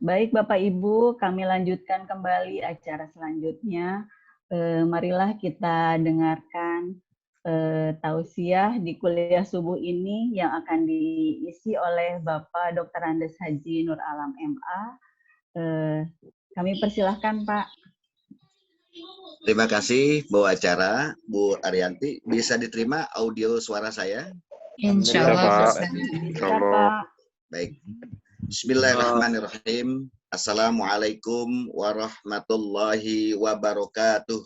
Baik Bapak Ibu, kami lanjutkan kembali acara selanjutnya. Marilah kita dengarkan tausiah di kuliah subuh ini yang akan diisi oleh Bapak Dr. Andes Haji Nur Alam MA. Kami persilahkan Pak. Terima kasih Bu acara, Bu Arianti. Bisa diterima audio suara saya? Insya Allah. Bisa Pak. Baik. Bismillahirrahmanirrahim. Assalamualaikum warahmatullahi wabarakatuh.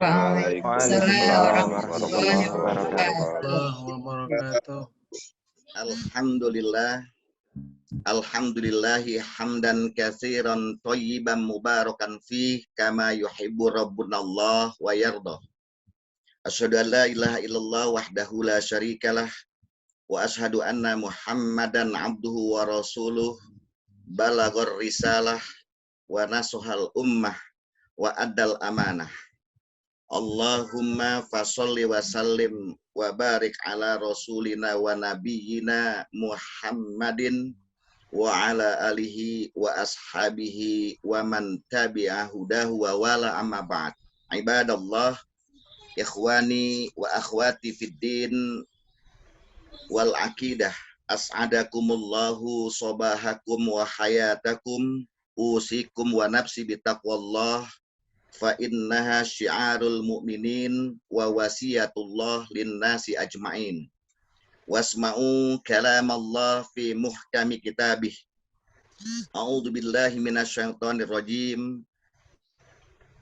Waalaikumsalam warahmatullahi wabarakatuh. Alhamdulillah. Alhamdulillahi hamdan katsiran thayyiban mubarakan fih kama yuhibbu rabbuna Allah wa yarda. Asyhadu an la ilaha illallah wahdahu la syarikalah wa asyhadu anna Muhammadan abduhu wa rasuluh balaghar risalah wa nasuhal ummah wa addal amanah. Allahumma fasalli wa sallim wa barik ala rasulina wa nabiyyina Muhammadin wa ala alihi wa ashabihi wa man tabi'a hudahu wa wala amma ba'd. Ibadallah, ikhwani wa akhwati fid din wal aqidah, as'adakumullahu sabahakum wa hayatakum, usikum wa nafsi bitaqwallah, fa innaha syiarul mu'minin wa wasiyatullah linnasi ajma'in. Wasma'u kalamallah fi muhkami kitabih. A'udzu billahi minasyaitonir rajim.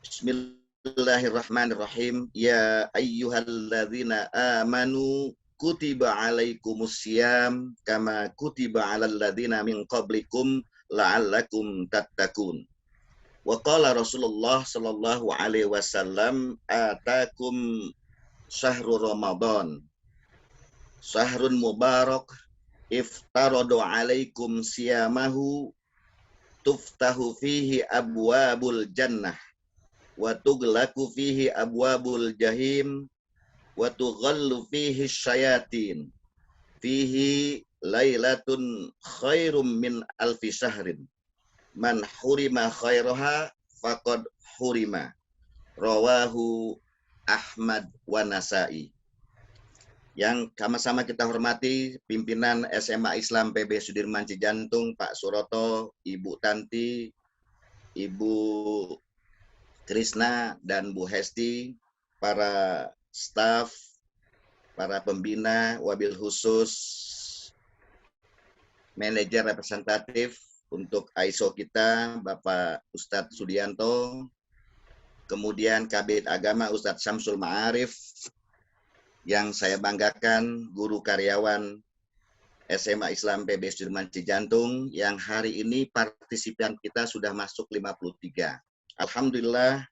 Bismillahirrahmanirrahim. Ya ayyuhalladzina amanu kutiba alaikumusiyam kama kutiba alal ladzina min qablikum la'allakum tattaqun. Wa qala Rasulullah sallallahu alaihi wasallam atakum syahrul Ramadan syahrun mubarak iftaradu alaikum siyamahu tuftahu fihi abwabul jannah wa tuglaku fihi abwabul jahim wa tughallu fihi syayatin fihi lailatun khairum min alfi syahrin man hurima khairaha faqad hurima. Rawahu Ahmad wa Nasa'i. Yang sama-sama kita hormati pimpinan SMA Islam PB Sudirman Cijantung, Pak Suroto, Ibu Tanti, Ibu Krisna, dan Bu Hesti, para staf, para pembina, wabil khusus manajer representatif untuk ISO kita, Bapak Ustadz Sudianto, kemudian Kabid Agama Ustadz Syamsul Ma'arif, yang saya banggakan guru karyawan SMA Islam PB Sudirman Cijantung, yang hari ini partisipan kita sudah masuk 53. Alhamdulillah,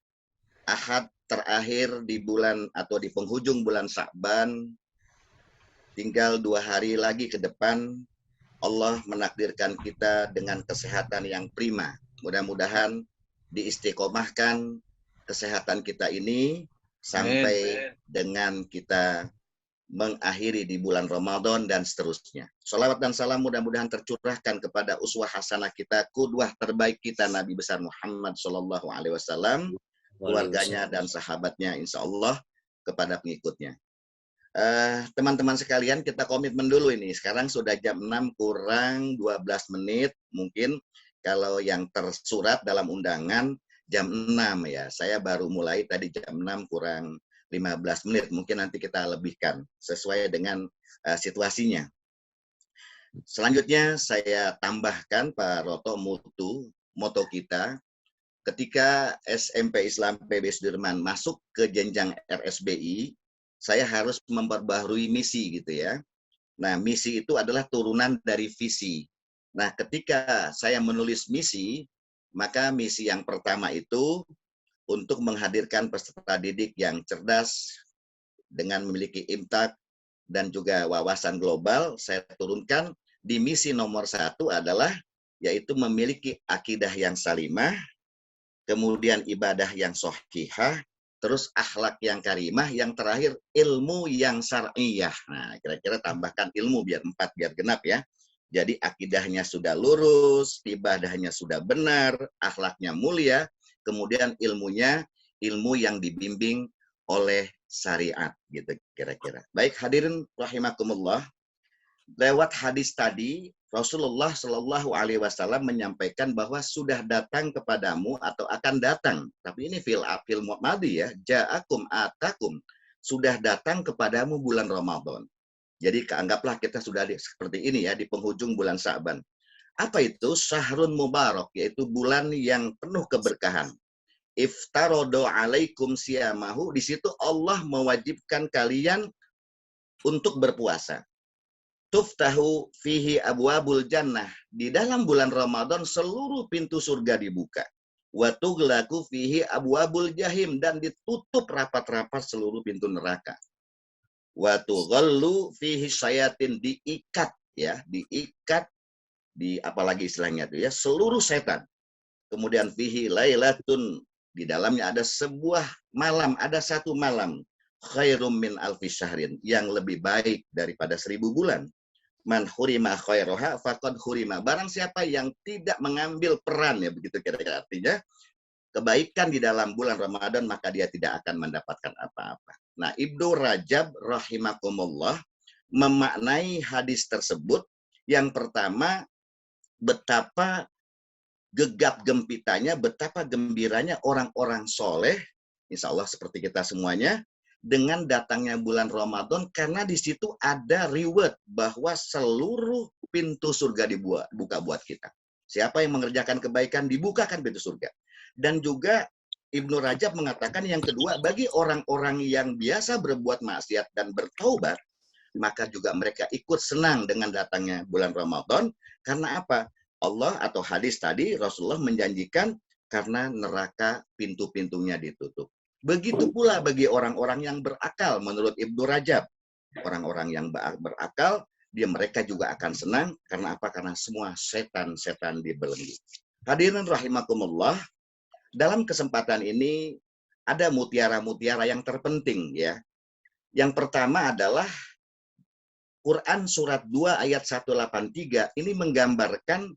Ahad terakhir di bulan atau di penghujung bulan Sya'ban, tinggal 2 hari lagi ke depan, Allah menakdirkan kita dengan kesehatan yang prima. Mudah-mudahan diistiqomahkan kesehatan kita ini sampai dengan kita mengakhiri di bulan Ramadan dan seterusnya. Sholawat dan salam mudah-mudahan tercurahkan kepada uswah hasanah kita, qudwah terbaik kita Nabi besar Muhammad Shallallahu Alaihi Wasallam, keluarganya dan sahabatnya, insya Allah kepada pengikutnya. Teman-teman sekalian, kita komitmen dulu ini. Sekarang sudah jam 6 kurang 12 menit. Mungkin kalau yang tersurat dalam undangan jam 6 ya. Saya baru mulai tadi jam 6 kurang 15 menit. Mungkin nanti kita lebihkan sesuai dengan situasinya. Selanjutnya saya tambahkan Pak Roto moto kita ketika SMP Islam PB Sudirman masuk ke jenjang RSBI, saya harus memperbaharui misi gitu ya. Nah, misi itu adalah turunan dari visi. Nah, ketika saya menulis misi, maka misi yang pertama itu untuk menghadirkan peserta didik yang cerdas dengan memiliki imtak dan juga wawasan global. Saya turunkan di misi nomor 1 adalah yaitu memiliki akidah yang salimah, kemudian ibadah yang shahihah, terus akhlak yang karimah, yang terakhir ilmu yang syar'iyah. Nah, kira-kira tambahkan ilmu biar 4 biar genap ya. Jadi akidahnya sudah lurus, ibadahnya sudah benar, akhlaknya mulia, kemudian ilmunya ilmu yang dibimbing oleh syariat gitu kira-kira. Baik hadirin rahimakumullah. Lewat hadis tadi Rasulullah Shallallahu Alaihi Wasallam menyampaikan bahwa sudah datang kepadamu atau akan datang. Tapi ini fil madi ya, ja'akum atakum, sudah datang kepadamu bulan Ramadan. Jadi anggaplah kita sudah seperti ini ya di penghujung bulan Sya'ban. Apa itu? Syahrun Mubarak, yaitu bulan yang penuh keberkahan. Iftarodo alaikum siyamahu, di situ Allah mewajibkan kalian untuk berpuasa. Tuftahu fihi abwabul jannah, di dalam bulan Ramadan seluruh pintu surga dibuka. Wa tughlaqu fihi abwabul jahim, dan ditutup rapat-rapat seluruh pintu neraka. Wa tughallu fihi syayatin, diikat ya, diikat di apalagi istilahnya itu ya, seluruh setan. Kemudian fihi lailatun, di dalamnya ada sebuah malam, ada satu malam, khairum min alfi syahrin, yang lebih baik daripada 1000 bulan. Man hurima khairoha faqad hurima, barang siapa yang tidak mengambil peran, ya begitu kira-kira artinya kebaikan di dalam bulan Ramadan, maka dia tidak akan mendapatkan apa-apa. Nah, Ibnu Rajab rahimakumullah memaknai hadis tersebut, yang pertama, betapa gegap gempitanya, betapa gembiranya orang-orang soleh, insya Allah seperti kita semuanya, dengan datangnya bulan Ramadan, karena di situ ada reward bahwa seluruh pintu surga dibuka buat kita. Siapa yang mengerjakan kebaikan, dibukakan pintu surga. Dan juga Ibnu Rajab mengatakan yang kedua, bagi orang-orang yang biasa berbuat maksiat dan bertaubat, maka juga mereka ikut senang dengan datangnya bulan Ramadan. Karena apa? Allah atau hadis tadi Rasulullah menjanjikan karena neraka pintu-pintunya ditutup. Begitu pula bagi orang-orang yang berakal menurut Ibnu Rajab. Orang-orang yang berakal, mereka juga akan senang. Karena apa? Karena semua setan-setan dibelenggu. Hadirin rahimakumullah, dalam kesempatan ini ada mutiara-mutiara yang terpenting ya. Yang pertama adalah Quran surat 2 ayat 183 ini menggambarkan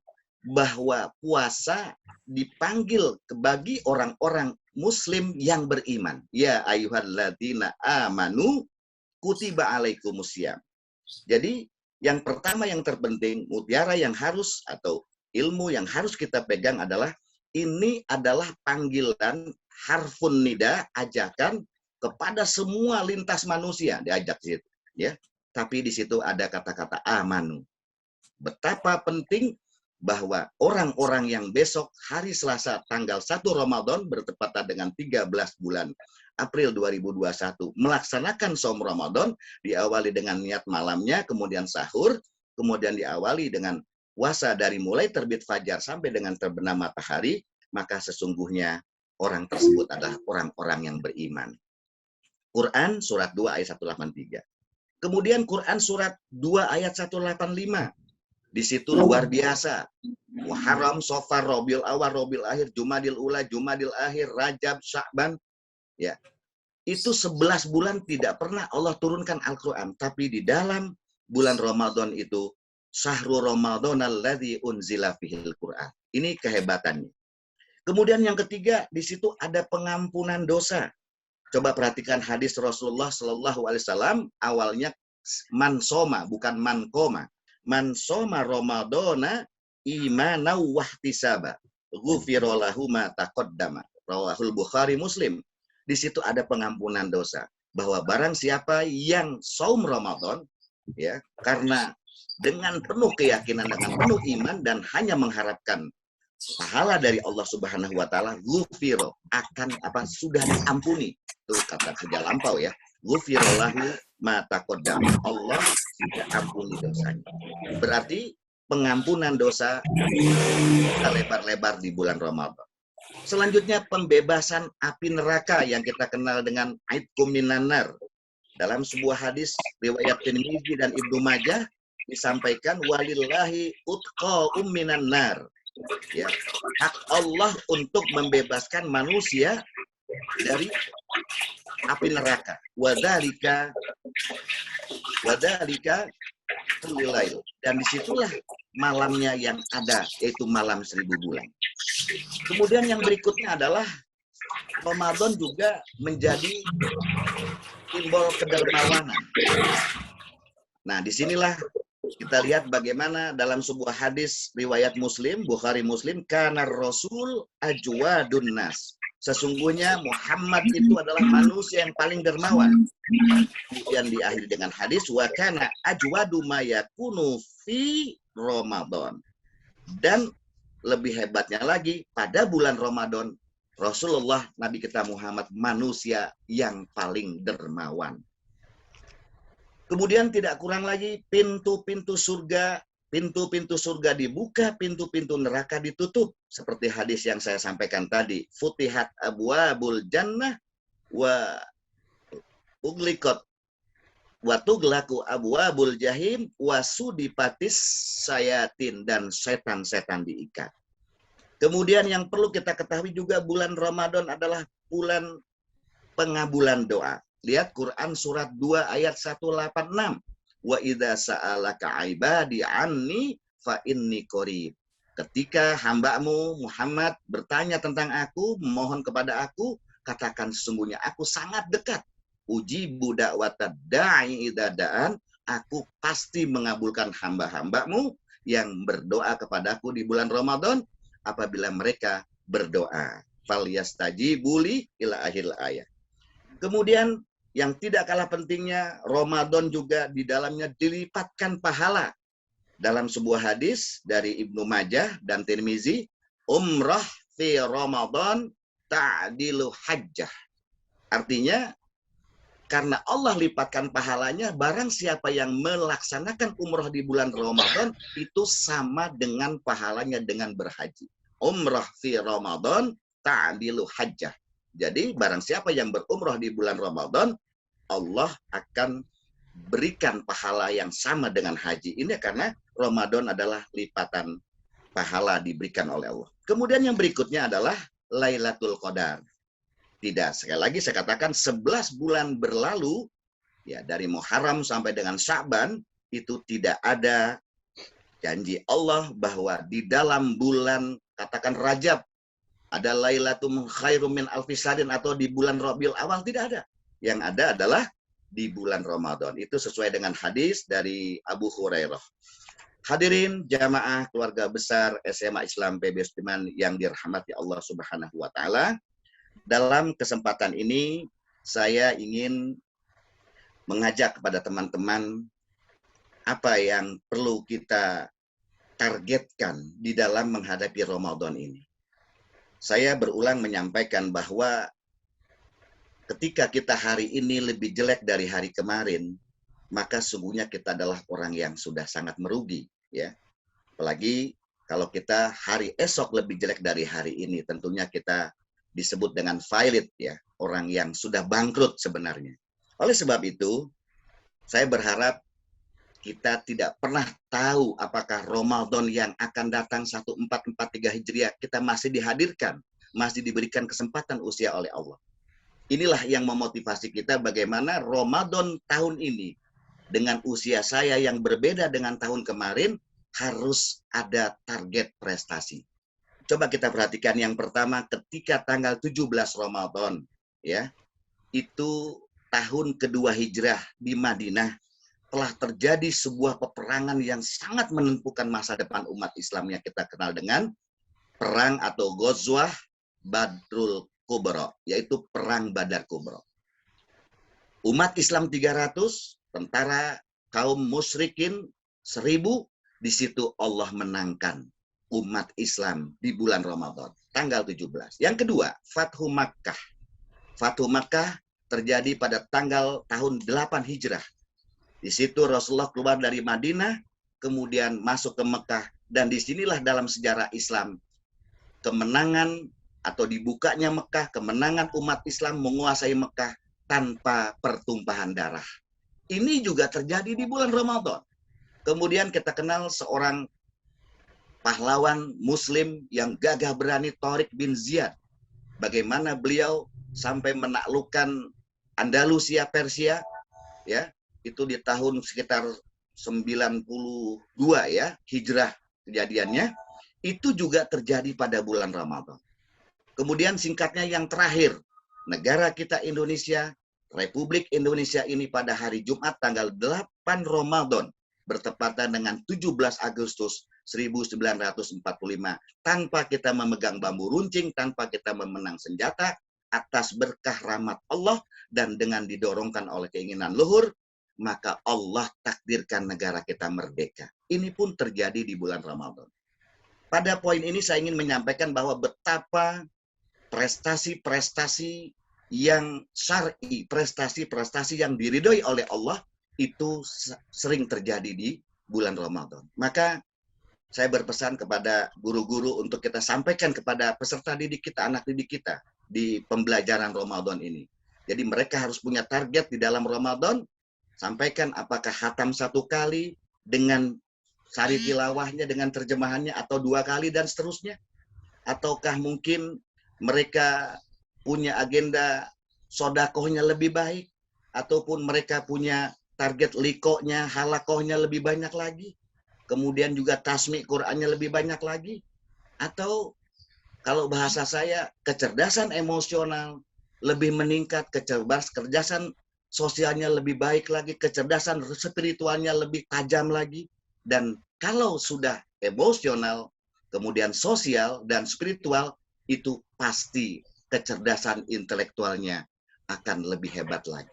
bahwa puasa dipanggil bagi orang-orang muslim yang beriman. Ya ayyuhalladzina amanu kutiba alaikumusiyam. Jadi yang pertama yang terpenting, mutiara yang harus atau ilmu yang harus kita pegang adalah ini adalah panggilan harfun nida, ajakan kepada semua lintas manusia, diajak situ ya. Tapi di situ ada kata-kata amanu. Betapa penting bahwa orang-orang yang besok hari Selasa tanggal 1 Ramadan bertepatan dengan 13 bulan April 2021 melaksanakan saum Ramadan, diawali dengan niat malamnya, kemudian sahur, kemudian diawali dengan puasa dari mulai terbit fajar sampai dengan terbenam matahari, maka sesungguhnya orang tersebut adalah orang-orang yang beriman. Quran surat 2 ayat 183. Kemudian Quran surat 2 ayat 185. Di situ luar biasa. Muharram, Safar, Rabiul Awal, Rabiul Akhir, Jumadil Ula, Jumadil Akhir, Rajab, Sya'ban. Ya. Itu 11 bulan tidak pernah Allah turunkan Al-Quran. Tapi di dalam bulan Ramadan itu, Syahrul Ramadan alladzi unzila fihil Quran. Ini kehebatannya. Kemudian yang ketiga, di situ ada pengampunan dosa. Coba perhatikan hadis Rasulullah Shallallahu Alaihi Wasallam, awalnya man soma, bukan man koma. Man soma Ramadana imana wahtisaba, ghufira lahu ma taqaddama. Rawahul Bukhari Muslim. Di situ ada pengampunan dosa. Bahwa barang siapa yang saum Ramadan, ya, karena dengan penuh keyakinan, dengan penuh iman dan hanya mengharapkan pahala dari Allah Subhanahu wa taala, ghufira, akan sudah diampuni. Itu kata kerja lampau ya. Ghufirallahu ma taqaddama. Allah sudah ampuni dosanya. Berarti pengampunan dosa lebar-lebar di bulan Ramadan. Selanjutnya pembebasan api neraka yang kita kenal dengan aitkum minan nar. Dalam sebuah hadis riwayat Tirmidzi dan Ibnu Majah disampaikan walillahi utqa'um minan nar. Ya, hak Allah untuk membebaskan manusia dari api neraka. Wadalika lilail. Dan disitulah malamnya yang ada, yaitu malam 1000 bulan. Kemudian yang berikutnya adalah Ramadan juga menjadi simbol kedermawanan. Nah, disinilah kita lihat bagaimana dalam sebuah hadis riwayat Muslim, Bukhari Muslim, kana Rasul ajwadun nas. Sesungguhnya Muhammad itu adalah manusia yang paling dermawan. Kemudian diakhiri dengan hadis wa kana ajwadu ma yakunu fi Ramadan. Dan lebih hebatnya lagi, pada bulan Ramadan Rasulullah Nabi kita Muhammad manusia yang paling dermawan. Kemudian tidak kurang lagi pintu-pintu surga dibuka, pintu-pintu neraka ditutup. Seperti hadis yang saya sampaikan tadi. Futihat abwabul jannah wa ugliqat wa tughlaqu abwabul jahim wa sudipatis sayatin, dan setan-setan diikat. Kemudian yang perlu kita ketahui juga bulan Ramadan adalah bulan pengabulan doa. Lihat Quran surat 2 ayat 186. Wa idza sa'alaka ibadi anni fa inni qarib. Ketika hambamu Muhammad bertanya tentang aku, memohon kepada aku, katakan sesungguhnya aku sangat dekat. Ujibu da'watad da'i idza da'an, aku pasti mengabulkan hamba-hambamu yang berdoa kepadaku di bulan Ramadan apabila mereka berdoa. Falyastajibuli ila akhir ayat. Kemudian yang tidak kalah pentingnya, Ramadan juga di dalamnya dilipatkan pahala. Dalam sebuah hadis dari Ibnu Majah dan Tirmizi, umrah fi Ramadan ta'dilu hajjah. Artinya, karena Allah lipatkan pahalanya, barang siapa yang melaksanakan umrah di bulan Ramadan, itu sama dengan pahalanya dengan berhaji. Umrah fi Ramadan ta'dilu hajjah. Jadi barang siapa yang berumrah di bulan Ramadan, Allah akan berikan pahala yang sama dengan haji. Ini karena Ramadan adalah lipatan pahala diberikan oleh Allah. Kemudian yang berikutnya adalah Lailatul Qadar. Tidak, sekali lagi saya katakan 11 bulan berlalu, ya dari Muharram sampai dengan Sya'ban, itu tidak ada janji Allah bahwa di dalam bulan, katakan Rajab, ada Lailatul Khairum min Alfi Syahrin, atau di bulan Rabiul Awal, tidak ada. Yang ada adalah di bulan Ramadan. Itu sesuai dengan hadis dari Abu Hurairah. Hadirin jamaah keluarga besar SMA Islam PB Sudirman yang dirahmati Allah Subhanahu wa taala. Dalam kesempatan ini saya ingin mengajak kepada teman-teman apa yang perlu kita targetkan di dalam menghadapi Ramadan ini. Saya berulang menyampaikan bahwa ketika kita hari ini lebih jelek dari hari kemarin, maka sungguhnya kita adalah orang yang sudah sangat merugi, ya. Apalagi kalau kita hari esok lebih jelek dari hari ini, tentunya kita disebut dengan failed, ya, orang yang sudah bangkrut sebenarnya. Oleh sebab itu, saya berharap kita tidak pernah tahu apakah Ramadan yang akan datang 1443 Hijriah kita masih dihadirkan, masih diberikan kesempatan usia oleh Allah. Inilah yang memotivasi kita bagaimana Ramadan tahun ini dengan usia saya yang berbeda dengan tahun kemarin harus ada target prestasi. Coba kita perhatikan yang pertama ketika tanggal 17 Ramadan, ya, itu tahun kedua hijrah di Madinah, telah terjadi sebuah peperangan yang sangat menentukan masa depan umat Islam yang kita kenal dengan perang atau Ghazwah Badrul Kubra, yaitu perang Badar Kubra. Umat Islam 300, tentara kaum musyrikin 1000, di situ Allah menangkan umat Islam di bulan Ramadan, tanggal 17. Yang kedua, Fathu Makkah. Fathu Makkah terjadi pada tanggal tahun 8 Hijrah. Di situ Rasulullah keluar dari Madinah, kemudian masuk ke Mekah, dan disinilah dalam sejarah Islam kemenangan atau dibukanya Mekah, kemenangan umat Islam menguasai Mekah tanpa pertumpahan darah. Ini juga terjadi di bulan Ramadan. Kemudian kita kenal seorang pahlawan Muslim yang gagah berani, Tariq bin Ziyad. Bagaimana beliau sampai menaklukkan Andalusia, Persia, ya, itu di tahun sekitar 92 ya, Hijrah kejadiannya, itu juga terjadi pada bulan Ramadan. Kemudian singkatnya yang terakhir, negara kita Indonesia, Republik Indonesia ini pada hari Jumat tanggal 8 Ramadan, bertepatan dengan 17 Agustus 1945, tanpa kita memegang bambu runcing, tanpa kita memenang senjata, atas berkah rahmat Allah, dan dengan didorongkan oleh keinginan luhur, maka Allah takdirkan negara kita merdeka. Ini pun terjadi di bulan Ramadan. Pada poin ini saya ingin menyampaikan bahwa betapa prestasi-prestasi yang syar'i, prestasi-prestasi yang diridhoi oleh Allah itu sering terjadi di bulan Ramadan. Maka saya berpesan kepada guru-guru untuk kita sampaikan kepada peserta didik kita, anak didik kita di pembelajaran Ramadan ini. Jadi mereka harus punya target di dalam Ramadan, sampaikan apakah khatam 1 kali dengan sari tilawahnya, dengan terjemahannya, atau 2 kali dan seterusnya. Ataukah mungkin mereka punya agenda sodakohnya lebih baik, ataupun mereka punya target likonya, halakohnya lebih banyak lagi, kemudian juga tasmi Qur'annya lebih banyak lagi, atau kalau bahasa saya kecerdasan emosional lebih meningkat, kecerdasan sosialnya lebih baik lagi, kecerdasan spiritualnya lebih tajam lagi. Dan kalau sudah emosional, kemudian sosial dan spiritual, itu pasti kecerdasan intelektualnya akan lebih hebat lagi.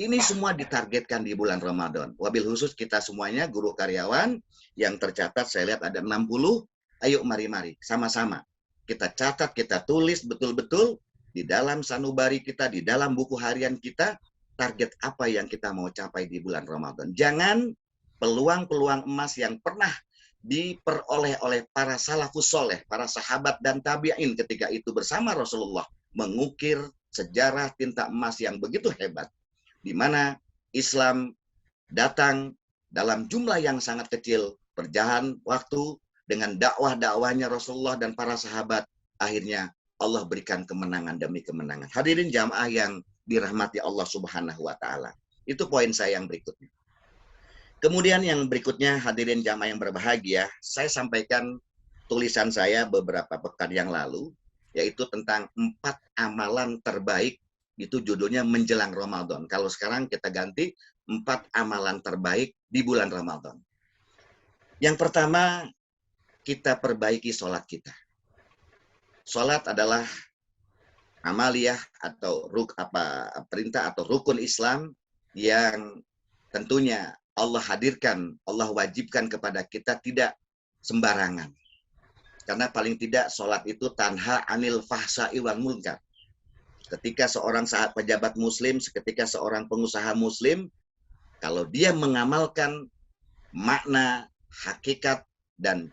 Ini semua ditargetkan di bulan Ramadan. Wabil khusus kita semuanya, guru karyawan, yang tercatat saya lihat ada 60. Ayo mari-mari, sama-sama. Kita catat, kita tulis betul-betul di dalam sanubari kita, di dalam buku harian kita, target apa yang kita mau capai di bulan Ramadan. Jangan peluang-peluang emas yang pernah diperoleh oleh para salafus soleh, para sahabat dan tabi'in ketika itu bersama Rasulullah, mengukir sejarah tinta emas yang begitu hebat, di mana Islam datang dalam jumlah yang sangat kecil, berjalan waktu dengan dakwah-dakwahnya Rasulullah dan para sahabat, akhirnya Allah berikan kemenangan demi kemenangan. Hadirin jamaah yang dirahmati Allah Subhanahu wa Ta'ala. Itu poin saya yang berikutnya. Kemudian yang berikutnya, hadirin jamaah yang berbahagia, saya sampaikan tulisan saya beberapa pekan yang lalu, yaitu tentang 4 amalan terbaik, itu judulnya menjelang Ramadan. Kalau sekarang kita ganti 4 amalan terbaik di bulan Ramadan. Yang pertama, kita perbaiki sholat kita. Sholat adalah amaliyah atau perintah atau rukun Islam yang tentunya Allah hadirkan, Allah wajibkan kepada kita tidak sembarangan. Karena paling tidak sholat itu tanha anil fahsai wal munkar. Ketika seorang pejabat muslim, ketika seorang pengusaha muslim, kalau dia mengamalkan makna, hakikat, dan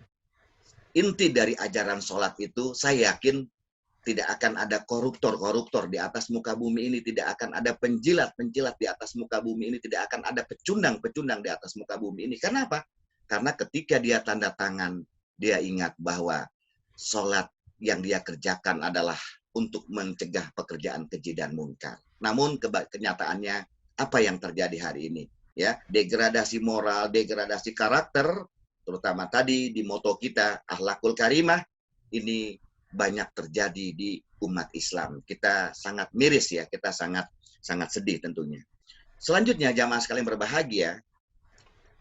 inti dari ajaran sholat itu, saya yakin tidak akan ada koruptor-koruptor di atas muka bumi ini, tidak akan ada penjilat-penjilat di atas muka bumi ini, tidak akan ada pecundang-pecundang di atas muka bumi ini. Kenapa? Karena ketika dia tanda tangan, dia ingat bahwa sholat yang dia kerjakan adalah untuk mencegah pekerjaan keji dan munkar. Namun kenyataannya apa yang terjadi hari ini? Ya, degradasi moral, degradasi karakter, terutama tadi di moto kita, akhlakul karimah, ini banyak terjadi di umat Islam. Kita sangat miris ya, kita sangat sedih tentunya. Selanjutnya jamaah sekalian berbahagia,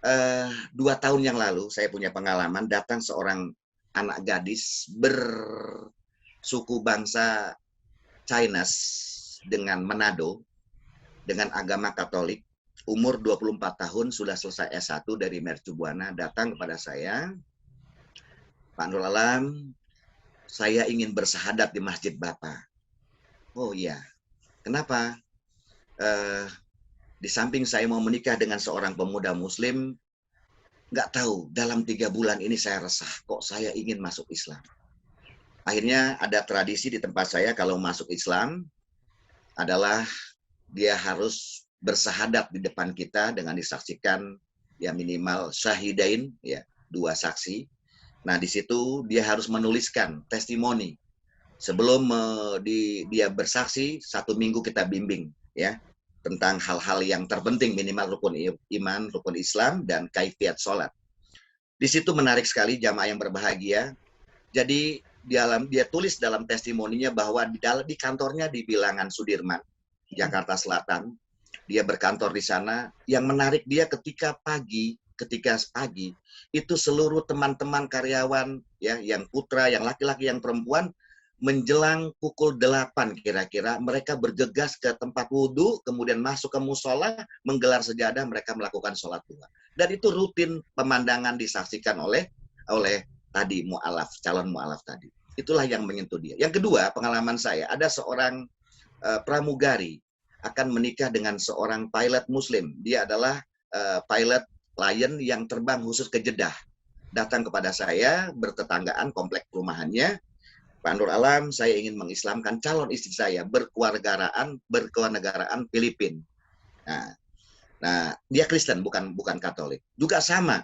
2 tahun yang lalu saya punya pengalaman, datang seorang anak gadis bersuku bangsa Chinese dengan Manado, dengan agama Katolik, umur 24 tahun, sudah selesai S1 dari Mercu Buana, datang kepada saya, Pak Nurul Alam, saya ingin bersahadat di masjid Bapak. Oh iya, kenapa? Di samping saya mau menikah dengan seorang pemuda muslim, nggak tahu, dalam 3 bulan ini saya resah, kok saya ingin masuk Islam. Akhirnya ada tradisi di tempat saya, kalau masuk Islam, adalah dia harus bersahadat di depan kita dengan disaksikan ya minimal syahidain, ya 2 saksi. Nah, di situ dia harus menuliskan testimoni. Sebelum dia bersaksi, 1 minggu kita bimbing ya tentang hal-hal yang terpenting, minimal rukun iman, rukun Islam, dan kaifiat sholat. Di situ menarik sekali jamaah yang berbahagia. Jadi dia tulis dalam testimoninya bahwa di kantornya di Bilangan Sudirman, Jakarta Selatan, dia berkantor di sana. Yang menarik dia ketika pagi itu seluruh teman-teman karyawan ya, yang putra, yang laki-laki, yang perempuan, menjelang pukul 8 kira-kira mereka bergegas ke tempat wudhu, kemudian masuk ke musola, menggelar sejadah, mereka melakukan sholat duha. Dan itu rutin pemandangan disaksikan oleh tadi calon mu'alaf tadi. Itulah yang menyentuh dia. Yang kedua, pengalaman saya, ada seorang pramugari akan menikah dengan seorang pilot muslim. Dia adalah pilot Lion yang terbang khusus ke Jeddah. Datang kepada saya, bertetanggaan komplek perumahannya. Pak Nur Alam, saya ingin mengislamkan calon istri saya, berkewarganegaraan Filipina. Nah, dia Kristen, bukan Katolik. Juga sama,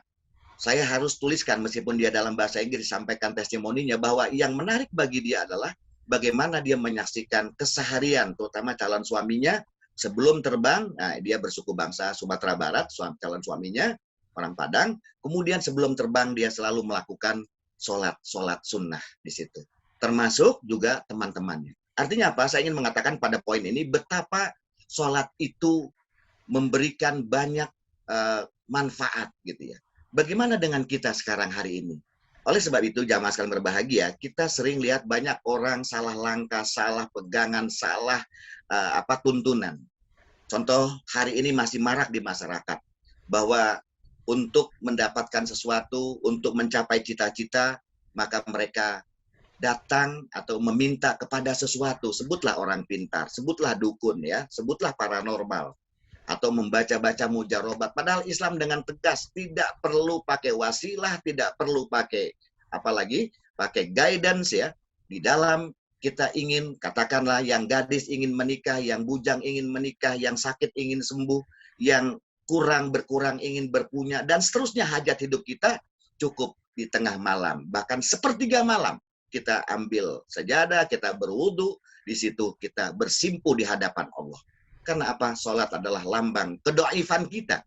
saya harus tuliskan meskipun dia dalam bahasa Inggris sampaikan testimoninya bahwa yang menarik bagi dia adalah bagaimana dia menyaksikan keseharian, terutama calon suaminya sebelum terbang. Nah, dia bersuku bangsa Sumatera Barat, calon suaminya orang Padang. Kemudian sebelum terbang dia selalu melakukan sholat sunnah di situ, termasuk juga teman-temannya. Artinya apa? Saya ingin mengatakan pada poin ini betapa sholat itu memberikan banyak manfaat gitu ya. Bagaimana dengan kita sekarang hari ini? Oleh sebab itu, jamaah sekalian berbahagia, kita sering lihat banyak orang salah langkah, salah pegangan, salah tuntunan. Contoh, hari ini masih marak di masyarakat bahwa untuk mendapatkan sesuatu, untuk mencapai cita-cita, maka mereka datang atau meminta kepada sesuatu. Sebutlah orang pintar, sebutlah dukun ya, sebutlah paranormal, atau membaca-baca mujarobat. Padahal Islam dengan tegas tidak perlu pakai wasilah, tidak perlu pakai apalagi pakai guidance ya. Di dalam kita ingin, katakanlah yang gadis ingin menikah, yang bujang ingin menikah, yang sakit ingin sembuh, yang berkurang ingin berpunya, dan seterusnya hajat hidup kita cukup di tengah malam, bahkan sepertiga malam kita ambil sajadah, kita berwudu, di situ kita bersimpu di hadapan Allah. Karena apa? Sholat adalah lambang kedoifan kita,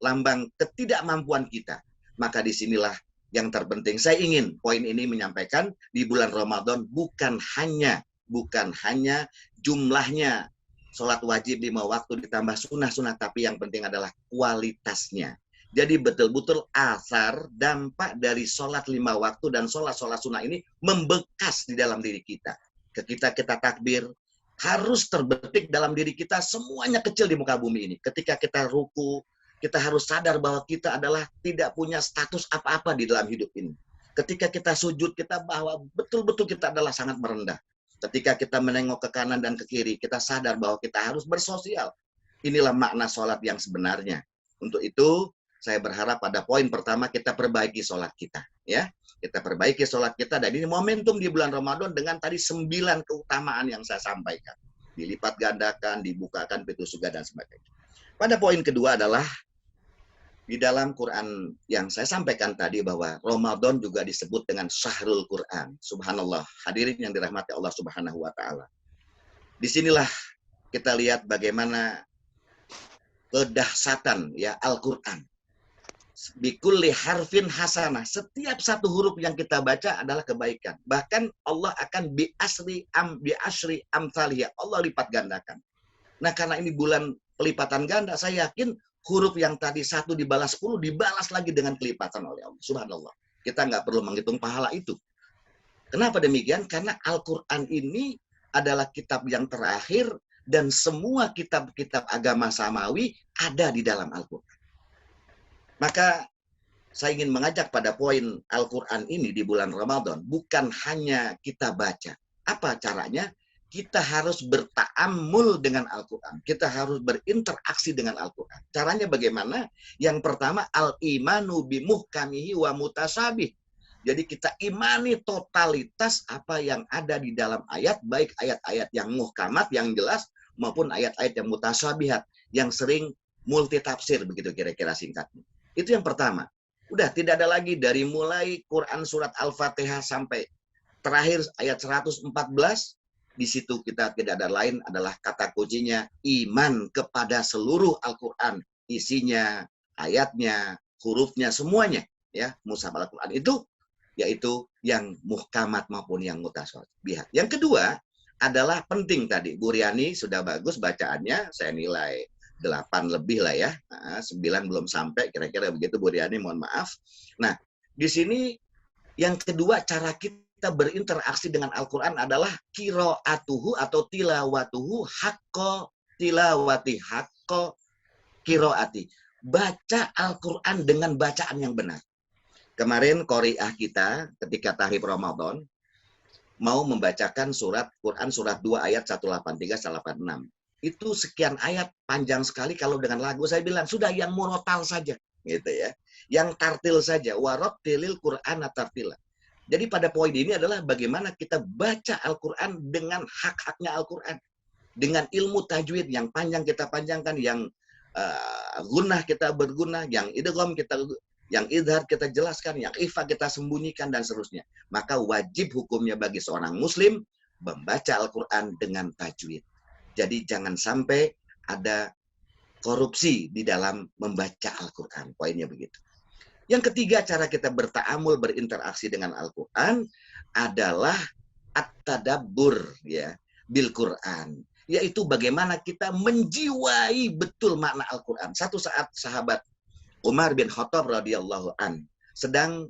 lambang ketidakmampuan kita. Maka disinilah yang terpenting. Saya ingin poin ini menyampaikan di bulan Ramadan bukan hanya jumlahnya sholat wajib 5 waktu ditambah sunnah-sunnah, tapi yang penting adalah kualitasnya. Jadi betul-betul asar dampak dari sholat 5 waktu dan sholat sunnah ini membekas di dalam diri kita. Ketika kita takbir, harus terbetik dalam diri kita, semuanya kecil di muka bumi ini. Ketika kita ruku, kita harus sadar bahwa kita adalah tidak punya status apa-apa di dalam hidup ini. Ketika kita sujud, kita bahwa betul-betul kita adalah sangat merendah. Ketika kita menengok ke kanan dan ke kiri, kita sadar bahwa kita harus bersosial. Inilah makna sholat yang sebenarnya. Untuk itu, saya berharap pada poin pertama kita perbaiki sholat kita. Ya, kita perbaiki sholat kita. Dan ini momentum di bulan Ramadan dengan tadi 9 keutamaan yang saya sampaikan. Dilipat gandakan, dibukakan pintu surga, dan sebagainya. Pada poin kedua adalah di dalam Quran yang saya sampaikan tadi bahwa Ramadan juga disebut dengan Syahrul Quran. Subhanallah, hadirin yang dirahmati Allah Subhanahu wa taala. Disinilah kita lihat bagaimana kedahsyatan ya Al-Qur'an. Bikulli harfin hasanah. Setiap satu huruf yang kita baca adalah kebaikan. Bahkan Allah akan bi asri amsalih. Allah lipat gandakan. Nah, karena ini bulan pelipatan ganda, saya yakin huruf yang tadi 1 dibalas 10, dibalas lagi dengan kelipatan oleh Allah. Subhanallah. Kita nggak perlu menghitung pahala itu. Kenapa demikian? Karena Al-Quran ini adalah kitab yang terakhir dan semua kitab-kitab agama samawi ada di dalam Al-Quran. Maka saya ingin mengajak pada poin Al-Quran ini di bulan Ramadan, bukan hanya kita baca. Apa caranya? Kita harus berta'ammul dengan Al-Quran. Kita harus berinteraksi dengan Al-Quran. Caranya bagaimana? Yang pertama, al-imanu bimuhkamihi wa mutasabih. Jadi kita imani totalitas apa yang ada di dalam ayat, baik ayat-ayat yang muhkamat, yang jelas, maupun ayat-ayat yang mutasabihat, yang sering multitafsir, begitu kira-kira singkatnya. Itu yang pertama. Udah tidak ada lagi dari mulai Quran surat Al-Fatihah sampai terakhir ayat 114, di situ kita tidak ada lain adalah kata kuncinya iman kepada seluruh Al-Quran. Isinya, ayatnya, hurufnya, semuanya. ya, mushaf Al-Qur'an itu yaitu yang muhkamat maupun yang mutasyabihat. Yang kedua adalah penting tadi. Bu Riani sudah bagus bacaannya, saya nilai 8 lebih lah ya. 9 belum sampai, kira-kira begitu Bu Riani, mohon maaf. Nah, di sini yang kedua cara kita berinteraksi dengan Al-Qur'an adalah qiraatuhu atau tilawatuhu haqqa tilawati haqqa qiraati. Baca Al-Qur'an dengan bacaan yang benar. Kemarin qori'ah kita ketika tahrib Ramadan mau membacakan surat Quran surat 2 ayat 183 186. Itu sekian ayat panjang sekali kalau dengan lagu saya bilang sudah yang murotal saja gitu ya. Yang tartil saja warattilil Qur'ana tartila. Jadi pada poin ini adalah bagaimana kita baca Al-Qur'an dengan hak-haknya Al-Qur'an. Dengan ilmu tajwid yang panjang kita panjangkan, yang gunnah kita bergunnah, yang idgham kita, yang idhar kita jelaskan, yang ikhfa kita sembunyikan, dan seterusnya. Maka wajib hukumnya bagi seorang muslim membaca Al-Quran dengan tajwid. Jadi jangan sampai ada korupsi di dalam membaca Al-Quran. Poinnya begitu. Yang ketiga, cara kita berta'amul, berinteraksi dengan Al-Quran adalah at-tadabbur ya, bil Quran. Yaitu bagaimana kita menjiwai betul makna Al-Quran. Satu saat sahabat Umar bin Khattab radhiyallahu an sedang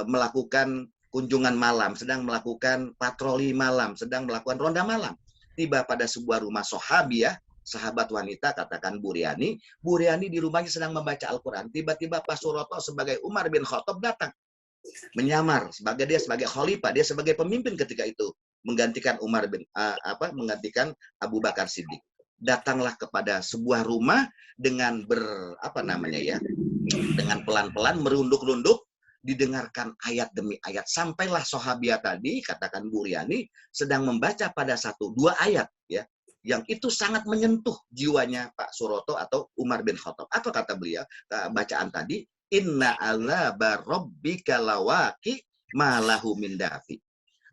melakukan kunjungan malam, sedang melakukan patroli malam, sedang melakukan ronda malam. Tiba pada sebuah rumah sahabiah, sahabat wanita, katakan Bu Riani. Bu Riani di rumahnya sedang membaca Al-Quran. Tiba-tiba Pak Suroto sebagai Umar bin Khattab datang. Menyamar sebagai dia sebagai khalifah, dia sebagai pemimpin ketika itu, menggantikan menggantikan Abu Bakar Siddiq. Datanglah kepada sebuah rumah dengan dengan pelan-pelan merunduk-runduk, didengarkan ayat demi ayat, sampailah sahabiah tadi, katakan Bu Riani, sedang membaca pada 1-2 ayat ya, yang itu sangat menyentuh jiwanya Pak Suroto atau Umar bin Khattab. Apa kata beliau bacaan tadi? Inna azaba rabbika lawaqi ma lahu min dafi.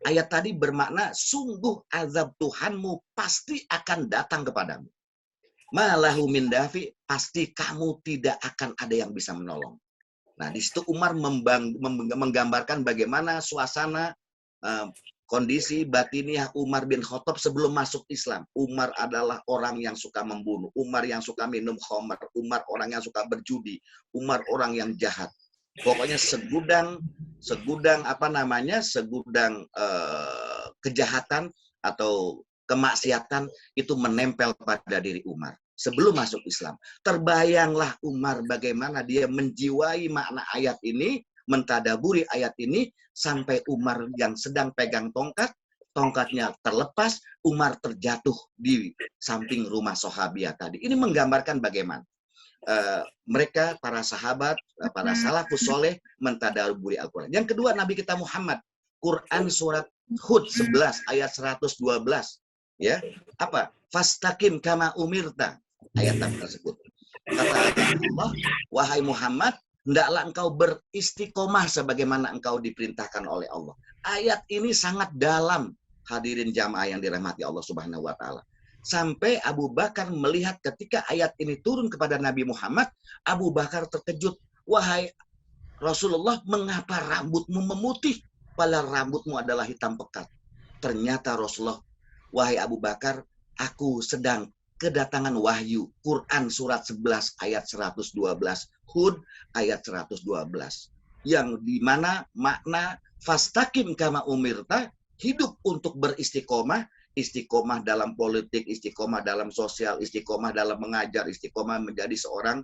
Ayat tadi bermakna sungguh azab Tuhanmu pasti akan datang kepadamu. Malahu min dafi, pasti kamu tidak akan ada yang bisa menolong. Nah, di situ Umar menggambarkan bagaimana suasana kondisi batiniah Umar bin Khattab sebelum masuk Islam. Umar adalah orang yang suka membunuh, Umar yang suka minum khamar, Umar orang yang suka berjudi, Umar orang yang jahat. Pokoknya segudang kejahatan atau kemaksiatan itu menempel pada diri Umar sebelum masuk Islam. Terbayanglah Umar bagaimana dia menjiwai makna ayat ini, mentadaburi ayat ini, sampai Umar yang sedang pegang tongkatnya terlepas, Umar terjatuh di samping rumah sahabiah tadi. Ini menggambarkan bagaimana mereka, para sahabat, para salafus soleh mentadaburi Al-Quran. Yang kedua, Nabi kita Muhammad, Quran surat Hud 11 ayat 112. Ya, apa? Fastaqim kama umirta. Ayat tersebut. Kata Allah, wahai Muhammad, hendaklah engkau beristiqomah sebagaimana engkau diperintahkan oleh Allah. Ayat ini sangat dalam, hadirin jamaah yang dirahmati Allah Subhanahu wa taala. Sampai Abu Bakar melihat ketika ayat ini turun kepada Nabi Muhammad, Abu Bakar terkejut. Wahai Rasulullah, mengapa rambutmu memutih? Padahal rambutmu adalah hitam pekat. Ternyata Rasulullah, wahai Abu Bakar, aku sedang kedatangan wahyu. Quran surat 11 ayat 112. Hud ayat 112. Yang dimana makna fastaqim kama umirta, hidup untuk beristiqomah. Istiqomah dalam politik, istiqomah dalam sosial, istiqomah dalam mengajar, istiqomah menjadi seorang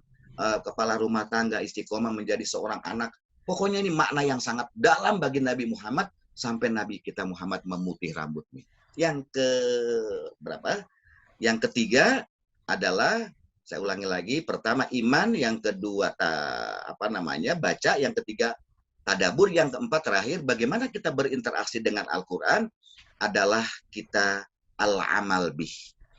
kepala rumah tangga, istiqomah menjadi seorang anak. Pokoknya ini makna yang sangat dalam bagi Nabi Muhammad sampai Nabi kita Muhammad memutih rambutnya. Yang ketiga adalah, saya ulangi lagi, pertama iman, yang kedua baca, yang ketiga tadabur, yang keempat terakhir bagaimana kita berinteraksi dengan Al-Qur'an adalah kita al-amal bih,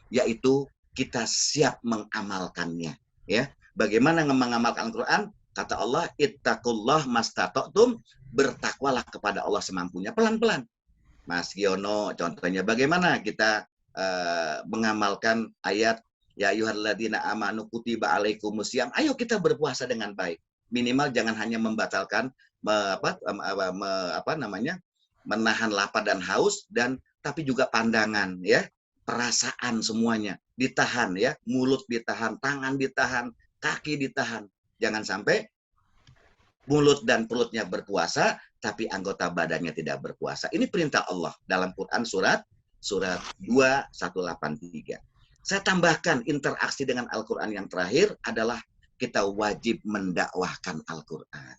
yaitu kita siap mengamalkannya ya. Bagaimana mengamalkan Al-Qur'an? Kata Allah, ittaqullah mastata'tum, bertakwalah kepada Allah semampunya. Pelan-pelan. Mas Giono, contohnya bagaimana kita mengamalkan ayat ya ayyuhalladzina amanu kutiba alaikumusiyam. Ayo kita berpuasa dengan baik. minimal jangan hanya membatalkan menahan lapar dan haus, dan tapi juga pandangan, ya, perasaan semuanya ditahan, ya, mulut ditahan, tangan ditahan, kaki ditahan. Jangan sampai mulut dan perutnya berpuasa tapi anggota badannya tidak berpuasa. Ini perintah Allah dalam Quran surat 2183. Saya tambahkan interaksi dengan Al-Quran yang terakhir adalah kita wajib mendakwahkan Al-Quran.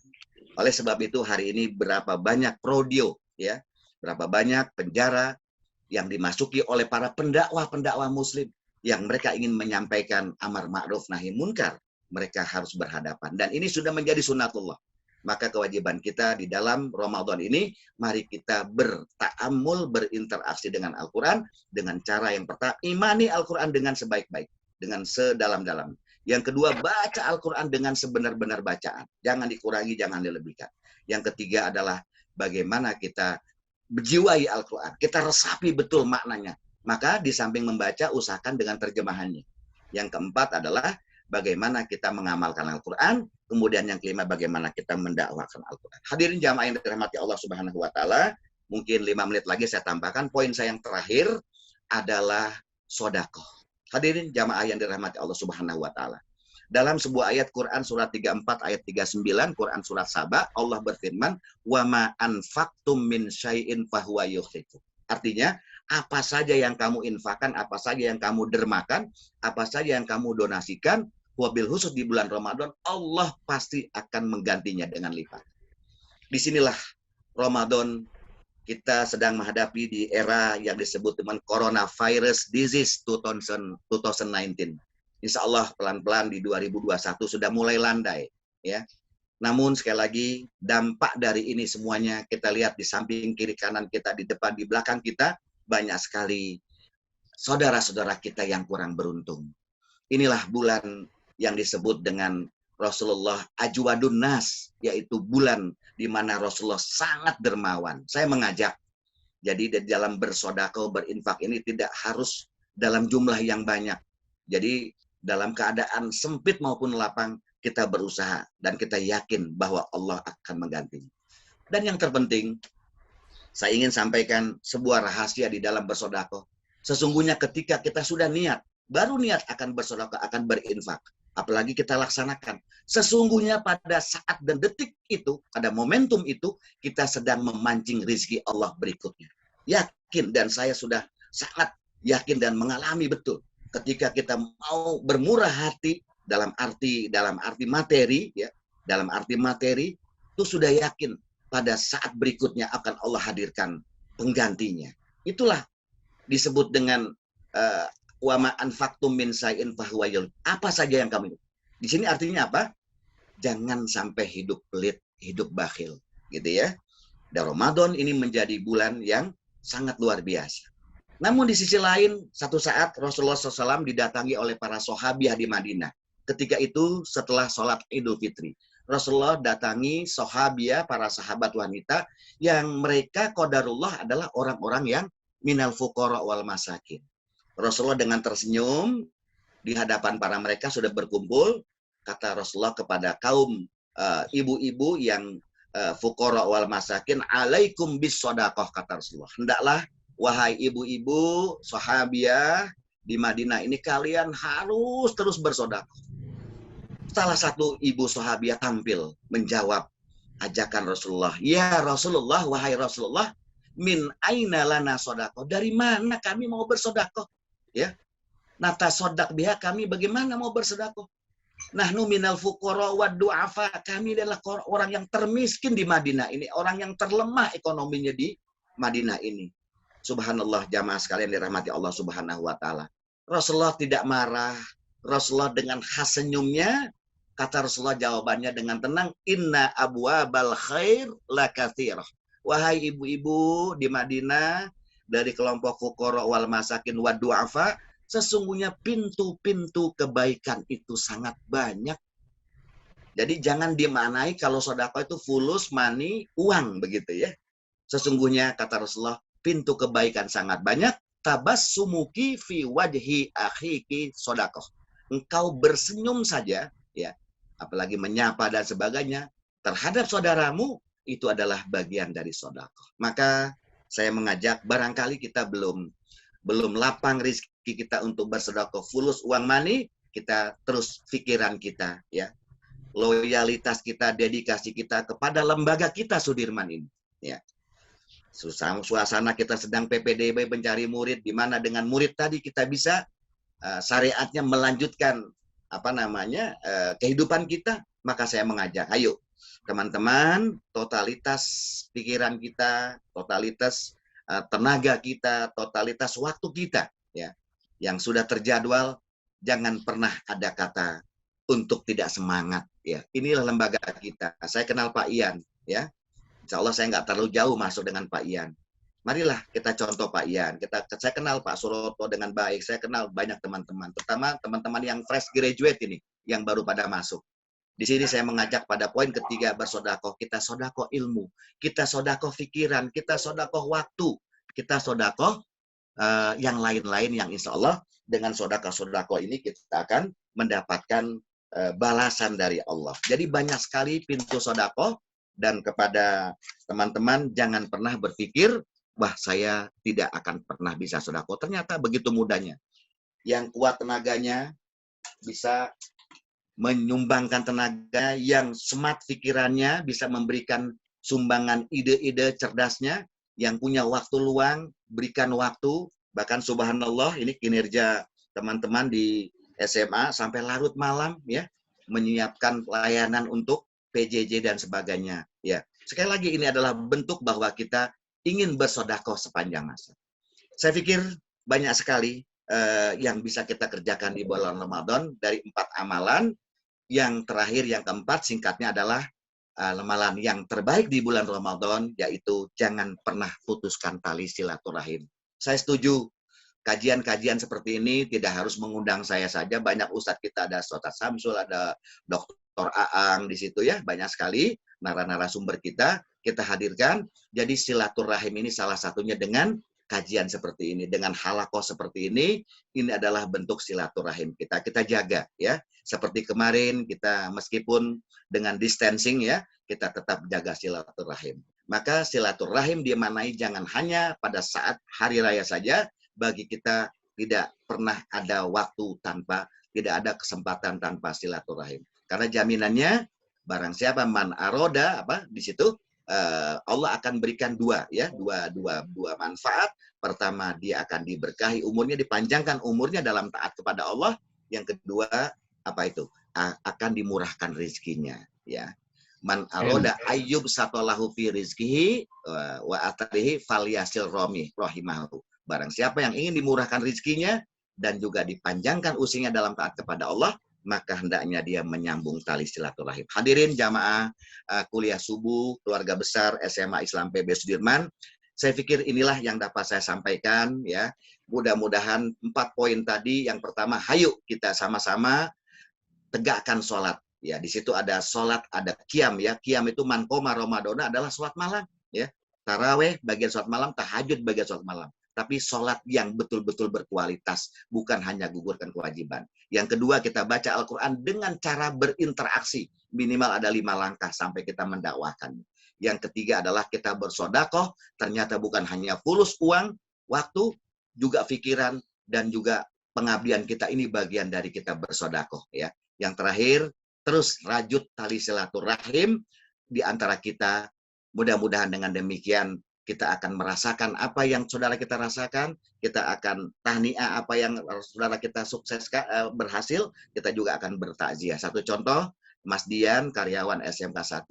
Oleh sebab itu hari ini berapa banyak prodeo, ya, berapa banyak penjara yang dimasuki oleh para pendakwah Muslim yang mereka ingin menyampaikan amar ma'ruf nahi munkar. Mereka harus berhadapan, dan ini sudah menjadi sunatullah. Maka kewajiban kita di dalam Ramadan ini, mari kita berta'amul, berinteraksi dengan Al-Quran dengan cara yang pertama, imani Al-Quran dengan sebaik-baik, dengan sedalam-dalam. Yang kedua, baca Al-Quran dengan sebenar-benar bacaan. Jangan dikurangi, jangan dilebihkan. Yang ketiga adalah bagaimana kita berjiwai Al-Quran. Kita resapi betul maknanya. Maka di samping membaca, usahakan dengan terjemahannya. Yang keempat adalah bagaimana kita mengamalkan Al-Quran. Kemudian yang kelima, bagaimana kita mendakwakan Al-Quran. Hadirin jamaah yang dirahmati Allah Subhanahu wa Ta'ala, mungkin 5 menit lagi saya tambahkan. Poin saya yang terakhir adalah sodakoh. Hadirin jamaah yang dirahmati Allah Subhanahu wa Ta'ala. Dalam sebuah ayat Quran surat 34 ayat 39, Quran surat Saba, Allah berfirman, "Wa ma anfaqtum min syai'in fahuwa yukhlifu." Artinya, apa saja yang kamu infakkan, apa saja yang kamu dermakan, apa saja yang kamu donasikan, wabil khusus di bulan Ramadan, Allah pasti akan menggantinya dengan lipat. Disinilah Ramadan kita sedang menghadapi di era yang disebut dengan coronavirus disease 2019. Insya Allah pelan-pelan di 2021 sudah mulai landai, ya. Namun sekali lagi dampak dari ini semuanya kita lihat di samping kiri kanan kita, di depan, di belakang kita, banyak sekali saudara-saudara kita yang kurang beruntung. Inilah bulan yang disebut dengan Rasulullah Ajwadun Nas, yaitu bulan di mana Rasulullah sangat dermawan. Saya mengajak, jadi di dalam bersedekah, berinfak ini tidak harus dalam jumlah yang banyak. Jadi dalam keadaan sempit maupun lapang, kita berusaha dan kita yakin bahwa Allah akan menggantinya. Dan yang terpenting, saya ingin sampaikan sebuah rahasia di dalam bersedekah. Sesungguhnya ketika kita sudah niat, baru niat akan bersedekah, akan berinfak, apalagi kita laksanakan, sesungguhnya pada saat dan detik itu, pada momentum itu, kita sedang memancing rezeki Allah berikutnya. Yakin, dan saya sudah sangat yakin dan mengalami betul, ketika kita mau bermurah hati dalam arti materi, ya, dalam arti materi, itu sudah yakin pada saat berikutnya akan Allah hadirkan penggantinya. Itulah disebut dengan wa ma anfaqtum min syai'in fahuwa yukhlifu. Apa saja yang kamu, di sini artinya apa? Jangan sampai hidup pelit, hidup bakhil, gitu ya. Dan Ramadan ini menjadi bulan yang sangat luar biasa. Namun di sisi lain, satu saat Rasulullah SAW didatangi oleh para sahabiah di Madinah. Ketika itu setelah sholat Idul Fitri, Rasulullah datangi sahabiah, para sahabat wanita yang mereka qadarullah adalah orang-orang yang minal fuqara wal masakin. Rasulullah dengan tersenyum di hadapan para mereka sudah berkumpul, kata Rasulullah kepada kaum ibu-ibu yang fuqara wal masakin, alaikum bis shadaqah, kata Rasulullah. Hendaklah wahai ibu-ibu sahabiah di Madinah ini, kalian harus terus bersedekah. Salah satu ibu sahabiah tampil menjawab ajakan Rasulullah. Ya Rasulullah, wahai Rasulullah, min aina lana sedekah? Dari mana kami mau bersedekah? Ya. Nata sodak biha, kami bagaimana mau bersedekah? Nahnu minal fuqara wad du'afa, kami adalah orang yang termiskin di Madinah ini, orang yang terlemah ekonominya di Madinah ini. Subhanallah, jamaah sekalian dirahmati Allah Subhanahu wa Ta'ala. Rasulullah tidak marah. Rasulullah dengan khas senyumnya, kata Rasulullah jawabannya dengan tenang, inna abwabal khair lakatsirah. Wahai ibu-ibu di Madinah dari kelompok fuqara wal masakin wad du'afa, sesungguhnya pintu-pintu kebaikan itu sangat banyak. Jadi jangan dimaknai kalau sedekah itu fulus, money, uang, begitu ya. Sesungguhnya kata Rasulullah, pintu kebaikan sangat banyak. Tabassumuki fi wajhi akhiki sedekah. Engkau bersenyum saja, ya, apalagi menyapa dan sebagainya terhadap saudaramu, itu adalah bagian dari sedekah. Maka saya mengajak, barangkali kita belum lapang rezeki kita untuk bersedekah fulus uang money, kita terus pikiran kita, ya, loyalitas kita, dedikasi kita kepada lembaga kita Sudirman ini, ya. Suasana kita sedang PPDB mencari murid, di mana dengan murid tadi kita bisa syariatnya melanjutkan kehidupan kita. Maka saya mengajak, ayo teman-teman, totalitas pikiran kita, totalitas tenaga kita, totalitas waktu kita, ya, yang sudah terjadwal, jangan pernah ada kata untuk tidak semangat, ya. Inilah lembaga kita. Saya kenal Pak Ian, ya. Insya Allah saya nggak terlalu jauh masuk dengan Pak Ian. Marilah kita contoh Pak Ian. Saya kenal Pak Suroto dengan baik. Saya kenal banyak teman-teman, terutama teman-teman yang fresh graduate ini, yang baru pada masuk. Di sini saya mengajak pada poin ketiga, bersodakoh. Kita sodakoh ilmu, kita sodakoh pikiran, kita sodakoh waktu, kita sodakoh yang lain-lain yang insya Allah dengan sodakoh ini kita akan mendapatkan balasan dari Allah. Jadi banyak sekali pintu sodakoh, dan kepada teman-teman jangan pernah berpikir, wah saya tidak akan pernah bisa sodakoh. Ternyata begitu mudahnya. Yang kuat tenaganya bisa menyumbangkan tenaga, yang smart pikirannya bisa memberikan sumbangan ide-ide cerdasnya, yang punya waktu luang, berikan waktu. Bahkan subhanallah, ini kinerja teman-teman di SMA sampai larut malam, ya, menyiapkan layanan untuk PJJ dan sebagainya, ya. Sekali lagi ini adalah bentuk bahwa kita ingin bersedekah sepanjang masa. Saya pikir banyak sekali yang bisa kita kerjakan di bulan Ramadan dari 4 amalan. Yang terakhir, yang keempat, singkatnya adalah amalan yang terbaik di bulan Ramadan, yaitu jangan pernah putuskan tali silaturahim. Saya setuju. Kajian-kajian seperti ini tidak harus mengundang saya saja. Banyak ustadz kita, ada Ustadz Samsul, ada Dr. Aang di situ, ya. Banyak sekali narasumber kita hadirkan. Jadi silaturahim ini salah satunya dengan kajian seperti ini, dengan halakoh seperti ini adalah bentuk silaturahim kita. Kita jaga, ya. Seperti kemarin kita meskipun dengan distancing, ya, kita tetap jaga silaturahim. Maka silaturahim dimaknai jangan hanya pada saat hari raya saja. Bagi kita tidak pernah ada waktu tidak ada kesempatan tanpa silaturahim. Karena jaminannya barang siapa man aroda di situ Allah akan berikan dua manfaat. Pertama, dia akan diberkahi umurnya, dipanjangkan umurnya dalam taat kepada Allah. Yang kedua, akan dimurahkan rezekinya, ya. Man aroda ayyub satolahu fi rizkihi wa atarihi falyasil rohimahu. Barang siapa yang ingin dimurahkan rezekinya dan juga dipanjangkan usianya dalam taat kepada Allah, maka hendaknya dia menyambung tali silaturahim. Hadirin jamaah kuliah subuh keluarga besar SMA Islam PB Sudirman, saya pikir inilah yang dapat saya sampaikan, ya. Mudah-mudahan 4 poin tadi. Yang pertama, hayu kita sama-sama tegakkan sholat. Ya, di situ ada sholat, ada qiyam, ya. Qiyam itu man qoma Ramadana adalah sholat malam, ya. Taraweh bagian sholat malam, tahajud bagian sholat malam. Tapi sholat yang betul-betul berkualitas, bukan hanya gugurkan kewajiban. Yang kedua, kita baca Al-Quran dengan cara berinteraksi. Minimal ada 5 langkah sampai kita mendakwahkan. Yang ketiga adalah kita bersodakoh, ternyata bukan hanya fulus uang, waktu, juga pikiran, dan juga pengabdian kita. Ini bagian dari kita bersodakoh, ya. Yang terakhir, terus rajut tali silaturahim di antara kita. Mudah-mudahan dengan demikian kita akan merasakan apa yang saudara kita rasakan, kita akan tahniah apa yang saudara kita berhasil, kita juga akan bertakziah. Satu contoh, Mas Dian, karyawan SMK 1,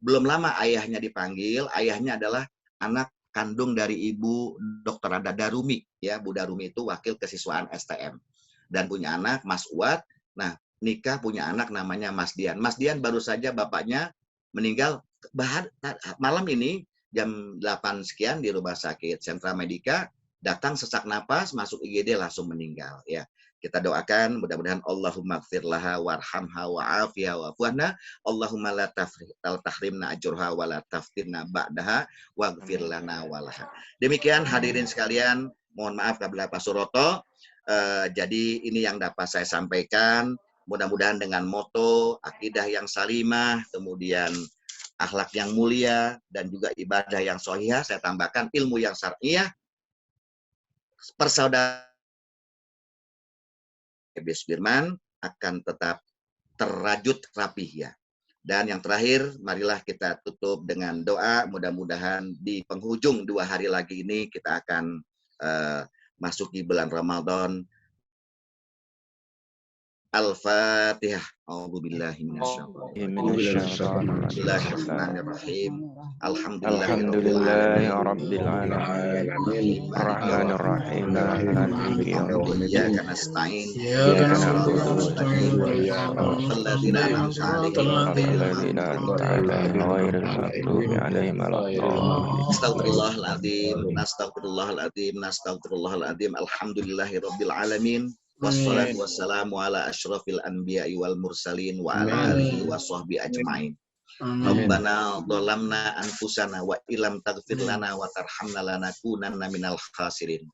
belum lama ayahnya dipanggil. Ayahnya adalah anak kandung dari Ibu Dr. Ada Darumi, ya. Bu Darumi itu wakil kesiswaan STM dan punya anak Mas Uwat. Nah, nikah punya anak namanya Mas Dian. Mas Dian baru saja bapaknya meninggal malam ini jam 8 sekian di rumah sakit Sentra Medika, datang sesak napas, masuk IGD langsung meninggal, ya. Kita doakan mudah-mudahan Allahumma gfir laha warhamha wa'afiha wa'fuanha, Allahumma la tahrimna ajurha wa la taftirna ba'daha waghfir lana walaha. Demikian hadirin sekalian, mohon maaf apabila Pak Suroto. Jadi ini yang dapat saya sampaikan. mudah-mudahan dengan moto akidah yang salimah, kemudian akhlak yang mulia, dan juga ibadah yang sahihah, saya tambahkan ilmu yang syar'iyah, persaudaraan PB Sudirman akan tetap terrajut rapih ya. Dan yang terakhir, marilah kita tutup dengan doa. Mudah-mudahan di penghujung 2 hari lagi ini kita akan masuki bulan Ramadan. Al-Fatihah. A'udzubillahi Bismillahirrahmanirrahim. Alhamdulillahirabbil alamin. Arrahmanirrahim. Maliki yaumiddin. Iyyaka nasta'in. Iyyaka na'budu wa nasta'in. Walladzina an'amta 'alaihim ghairil maghdubi 'alaihim waladdallin. Astagfirullahaladzim. Alhamdulillahirabbil alamin. Wassalatu wassalamu ala asyrafil anbiya'i wal mursalin wa ala alihi wa sahbihi ajma'in. Rabbana dhalamna anfusana wa illam taghfir lana wa tarhamna lanakunanna minal khasirin.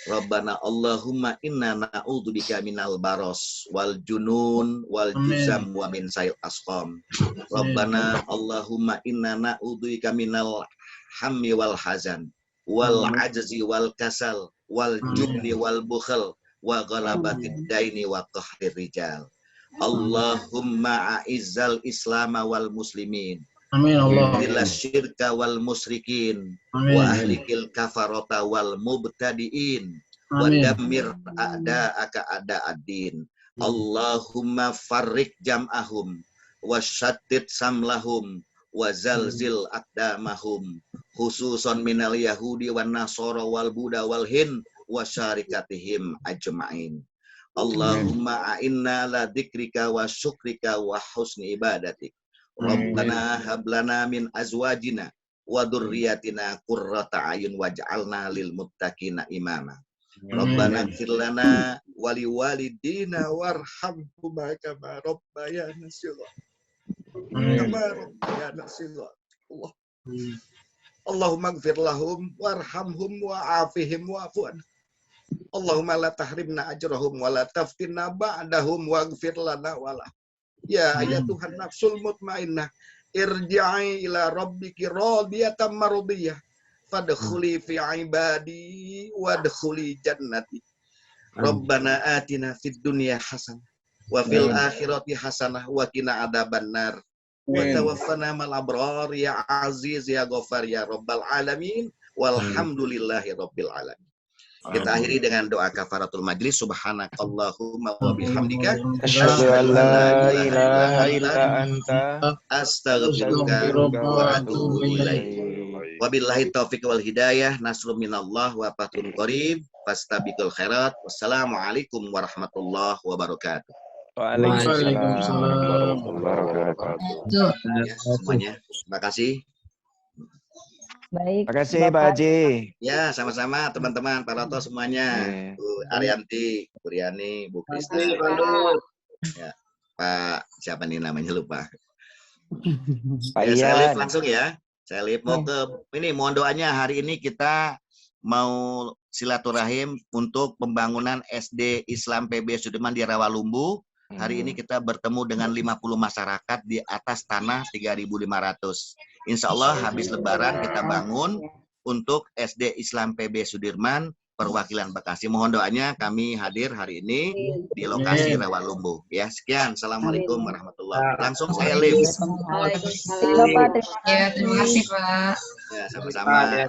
Rabbana Allahumma inna na'udzubika minal baros wal junun wal juzam wa min sayil asqam. Rabbana Allahumma inna na'udzubika minal hammi wal hazan wal ajzi wal kasal wal jubni wal bukhal wa ghalabatid daini wa qahrir rijal. Allahumma a'izzal islama wal muslimin. Amin Allah. Ila syirka wal musyrikin. Amin. Wa ahlikil kafarata wal mubtadiin. Wa dammir a'da'aka a'da'ad-din. Allahumma farrik jam'ahum wa syattid samlahum wa zalzil aqdamahum khususon minal yahudi wan nasara wal buddha wal hind wa syarikatihim ajma'in. Allahumma a'inna la dzikrika wa syukrika wa husni ibadatik. Rabbana hablana min azwajina wa dzurriyyatina qurrata a'yun waj'alna lil muttaqina imama. Rabbana ighfir lana wa liwalidina warhamhuma kama rabbayana shighara. Allah. Allahumma ighfir lahum warhamhum wa'afihim wa'fu anhum. Allahumma la tahrimna ajrahum wa la taftinna ba'dahum waghfir lana wa la. Ya Tuhan nafsul mutmainnah, irji'i ila rabbiki radiyatan mardiyah. Fadkhuli fi ibadi wadkhuli jannati. Rabbana atina fid dunya hasanah wa fil akhirati hasanah wa qina adzabannar. Wa tawaffana mal abrar ya aziz ya ghafar ya rabbal alamin. Walhamdulillahi rabbil alamin. Kita akhiri dengan doa kafaratul majlis. Subhanakallahumma wa bihamdika asyhadu an la ilaha illa anta astaghfiruka wa atubu ilaik. Wabillahi taufiq wal hidayah. Nasrun minallah wa fathun qarib. Fastabiqul khairat. Wassalamualaikum warahmatullahi wabarakatuh. Waalaikumsalam warahmatullahi wabarakatuh. Ya, semuanya. Terima kasih. Baik. Terima kasih Pak Haji. Ya, sama-sama teman-teman, Pak Roto semuanya. Bu Arianti, Bu Riani, Bu Kristi. Ya, Pak siapa nih namanya lupa. Pak Ya, saya Ian. live langsung ya. Saya live mau ke ini, mohon doanya hari ini kita mau silaturahim untuk pembangunan SD Islam PB Sudirman di Rawalumbu. Hari ini kita bertemu dengan 50 masyarakat di atas tanah 3.500. Insya Allah habis Lebaran kita bangun untuk SD Islam PB Sudirman perwakilan Bekasi. Mohon doanya kami hadir hari ini di lokasi Rawalumbu. Ya, sekian. Assalamualaikum warahmatullahi wabarakatuh. Langsung saya live. Terima kasih Pak. Ya, terima kasih Pak. Ya, sama-sama.